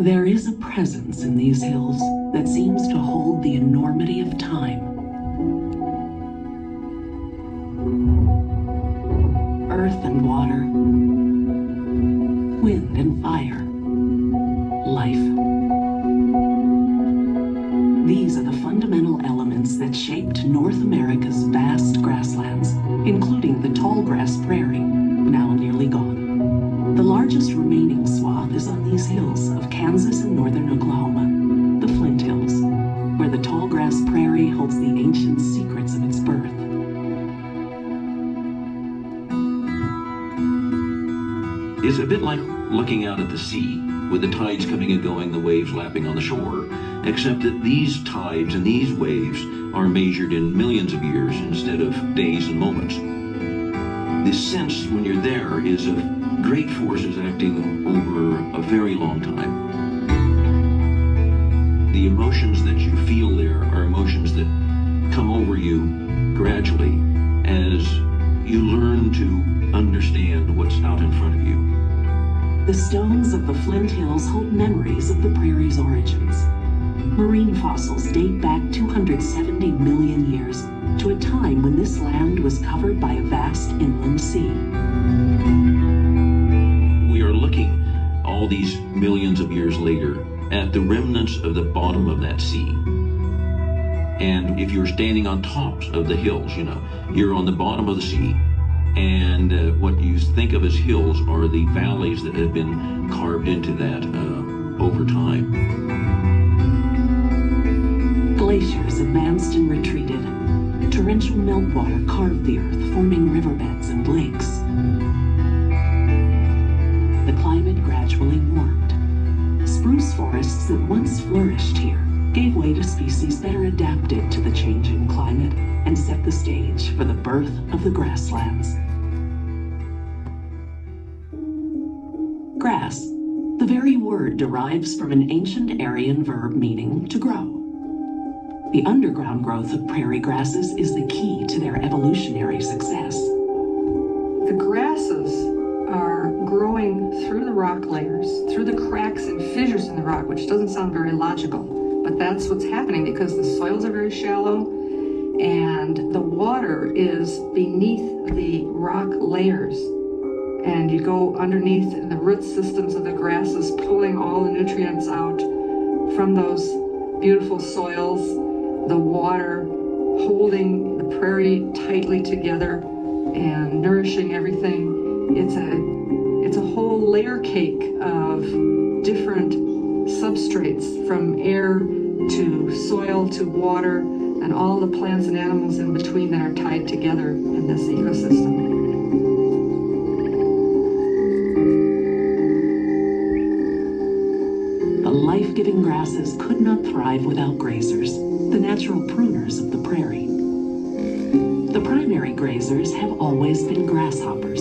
There is a presence in these hills that seems to hold the enormity of time. Earth and water, wind and fire, life. These are the fundamental elements that shaped North America's vast grasslands, including the tall grass prairie, now nearly gone. The largest remaining swath is on these hills of Kansas and northern Oklahoma, the Flint Hills, where the tall grass prairie holds the ancient secrets of its birth. It's a bit like looking out at the sea, with the tides coming and going, the waves lapping on the shore, except that these tides and these waves are measured in millions of years instead of days and moments. This sense when you're there is of great forces acting over a very long time. The emotions that you feel there are emotions that come over you gradually as you learn to understand what's out in front of you. The stones of the Flint Hills hold memories of the prairie's origins. Marine fossils date back 270 million years to a time when this land was covered by a vast inland sea. We are looking all these millions of years later at the remnants of the bottom of that sea. And if you're standing on tops of the hills, you're on the bottom of the sea. And what you think of as hills are the valleys that have been carved into that over time. Glaciers advanced and retreated. Torrential meltwater carved the earth, forming riverbeds and lakes. The climate gradually warmed. Spruce forests that once flourished here gave way to species better adapted to the changing climate and set the stage for the birth of the grasslands. Grass. The very word derives from an ancient Aryan verb meaning to grow. The underground growth of prairie grasses is the key to their evolutionary success. The grasses are growing through the rock layers, through the cracks and fissures in the rock, which doesn't sound very logical, but that's what's happening because the soils are very shallow and the water is beneath the rock layers. And you go underneath in the root systems of the grasses, pulling all the nutrients out from those beautiful soils, the water holding the prairie tightly together and nourishing everything. It's a whole layer cake of different substrates, from air to soil to water, and all the plants and animals in between that are tied together in this ecosystem. The life-giving grasses could not thrive without grazers, the natural pruners of the prairie. The primary grazers have always been grasshoppers,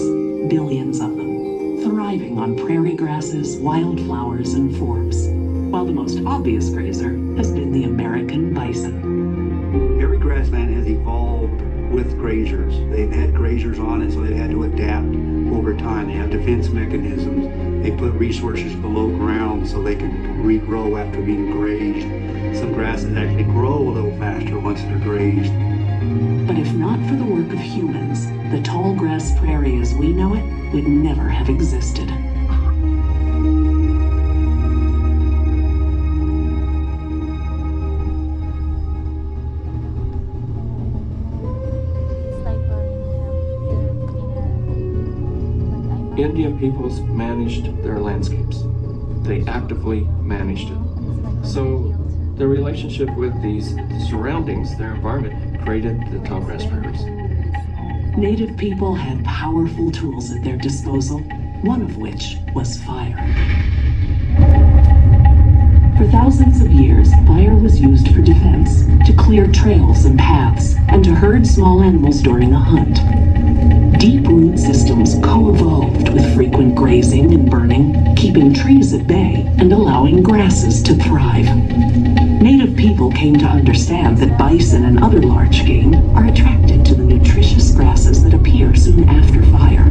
billions of them, thriving on prairie grasses, wildflowers, and forbs, while the most obvious grazer has been the American bison. Every grassland has evolved with grazers. They've had grazers on it, so they've had to adapt over time. They have defense mechanisms. They put resources below ground so they can regrow after being grazed. Some grasses actually grow a little faster once they're grazed. But if not for the work of humans, the tall grass prairie as we know it would never have existed. Indian peoples managed their landscapes. They actively managed it. So the relationship with these surroundings, their environment, created the tall grass prairies. Native people had powerful tools at their disposal, one of which was fire. For thousands of years, fire was used for defense, to clear trails and paths, and to herd small animals during a hunt. Deep root systems co-evolved with frequent grazing and burning, keeping trees at bay and allowing grasses to thrive. Native people came to understand that bison and other large game are attracted to the nutritious grasses that appear soon after fire.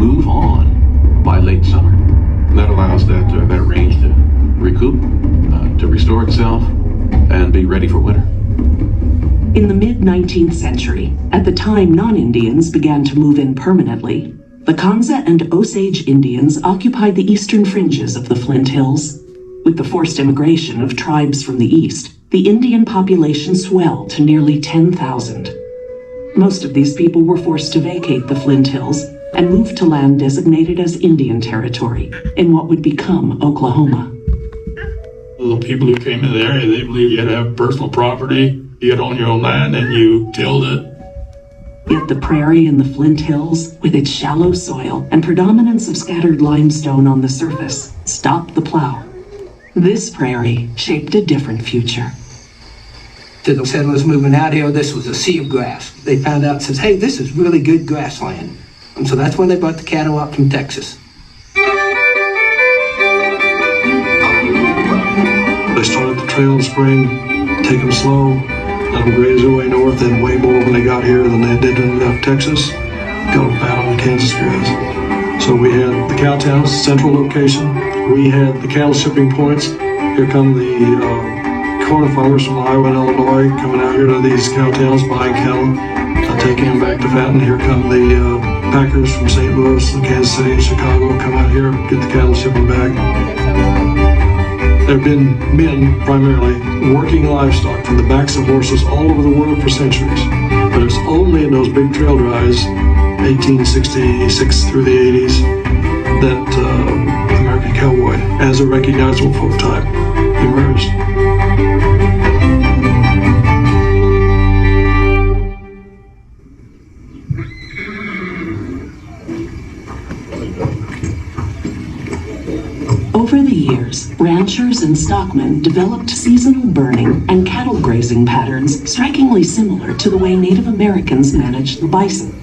move on by late summer. That allows that range to recoup, to restore itself, and be ready for winter. In the mid-19th century, at the time non-Indians began to move in permanently, the Kansa and Osage Indians occupied the eastern fringes of the Flint Hills. With the forced immigration of tribes from the east, the Indian population swelled to nearly 10,000. Most of these people were forced to vacate the Flint Hills and move to land designated as Indian Territory in what would become Oklahoma. The people who came in the area, they believed you had to have personal property, you had to own your own land, and you tilled it. Yet the prairie in the Flint Hills, with its shallow soil and predominance of scattered limestone on the surface, stopped the plow. This prairie shaped a different future. To the settlers moving out here, this was a sea of grass. They found out and says, hey, this is really good grassland. And so that's when they brought the cattle up from Texas. They started the trail in the spring, take them slow, let them graze their way north, and way more when they got here than they did when they left Texas. Go fat on the Kansas grass. So we had the cow towns, central location. We had the cattle shipping points. Here come the corn farmers from Iowa and Illinois coming out here to these cow towns, buying cattle, taking them back to fatten. Here come the packers from St. Louis, Kansas City, and Chicago come out here, get the cattle shipping back. There have been men, primarily, working livestock from the backs of horses all over the world for centuries. But it's only in those big trail drives, 1866 through the 80s, that American cowboy, as a recognizable folk type, emerged. Over the years, ranchers and stockmen developed seasonal burning and cattle grazing patterns strikingly similar to the way Native Americans managed the bison.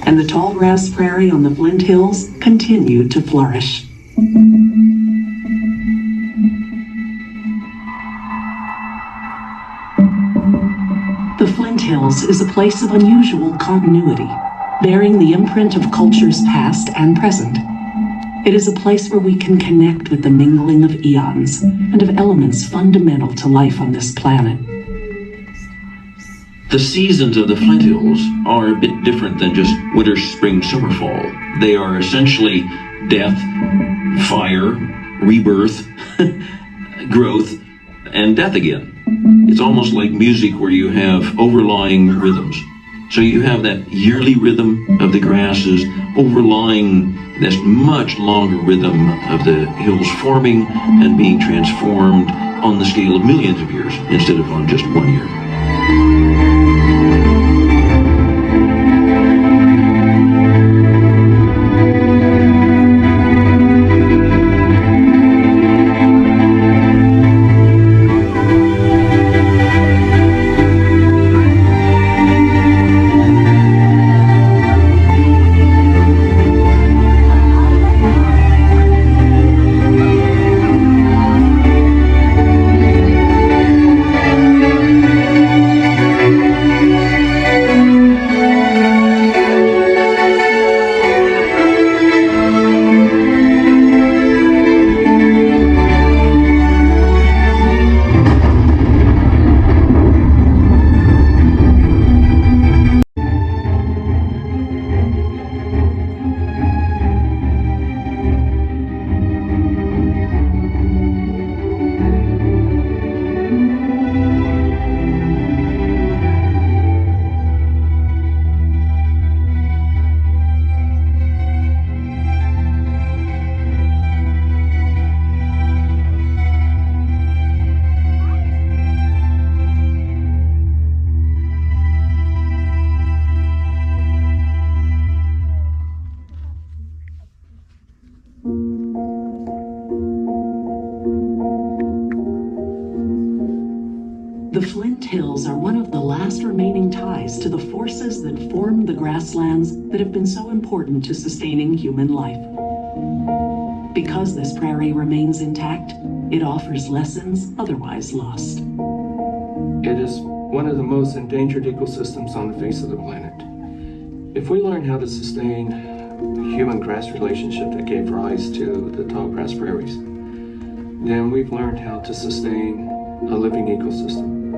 And the tall grass prairie on the Flint Hills continued to flourish. The Flint Hills is a place of unusual continuity, bearing the imprint of cultures past and present. It is a place where we can connect with the mingling of eons and of elements fundamental to life on this planet. The seasons of the Flint Hills are a bit different than just winter, spring, summer, fall. They are essentially death, fire, rebirth, growth, and death again. It's almost like music where you have overlying rhythms. So you have that yearly rhythm of the grasses overlying this much longer rhythm of the hills forming and being transformed on the scale of millions of years instead of on just 1 year. The Flint Hills are one of the last remaining ties to the forces that formed the grasslands that have been so important to sustaining human life. Because this prairie remains intact, it offers lessons otherwise lost. It is one of the most endangered ecosystems on the face of the planet. If we learn how to sustain human-grass relationship that gave rise to the tall grass prairies, then we've learned how to sustain a living ecosystem.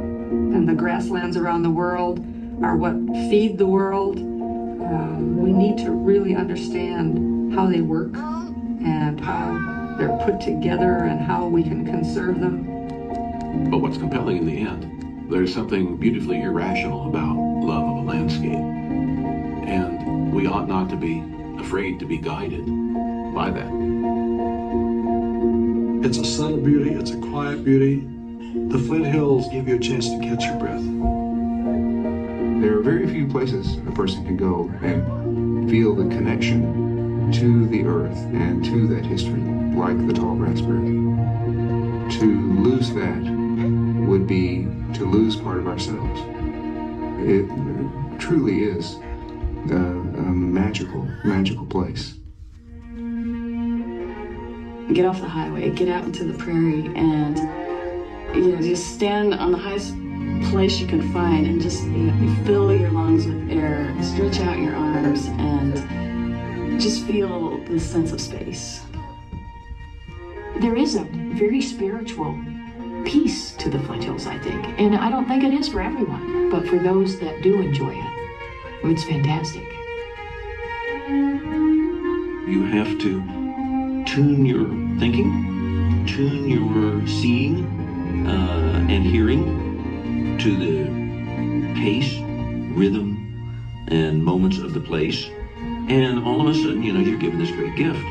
And the grasslands around the world are what feed the world. We need to really understand how they work and how they're put together and how we can conserve them. But what's compelling in the end, there's something beautifully irrational about love of a landscape. And we ought not to be afraid to be guided by that. It's a subtle beauty, it's a quiet beauty. The Flint Hills give you a chance to catch your breath. There are very few places a person can go and feel the connection to the earth and to that history, like the tall grass prairie. To lose that would be to lose part of ourselves. It truly is a magical place. Get off the highway, get out into the prairie, and just stand on the highest place you can find and just fill your lungs with air, stretch out your arms, and just feel this sense of space. There is a very spiritual piece to the Flint Hills, I think. And I don't think it is for everyone, but for those that do enjoy it, it's fantastic. You have to tune your thinking, tune your seeing and hearing to the pace, rhythm, and moments of the place. And all of a sudden, you're given this great gift.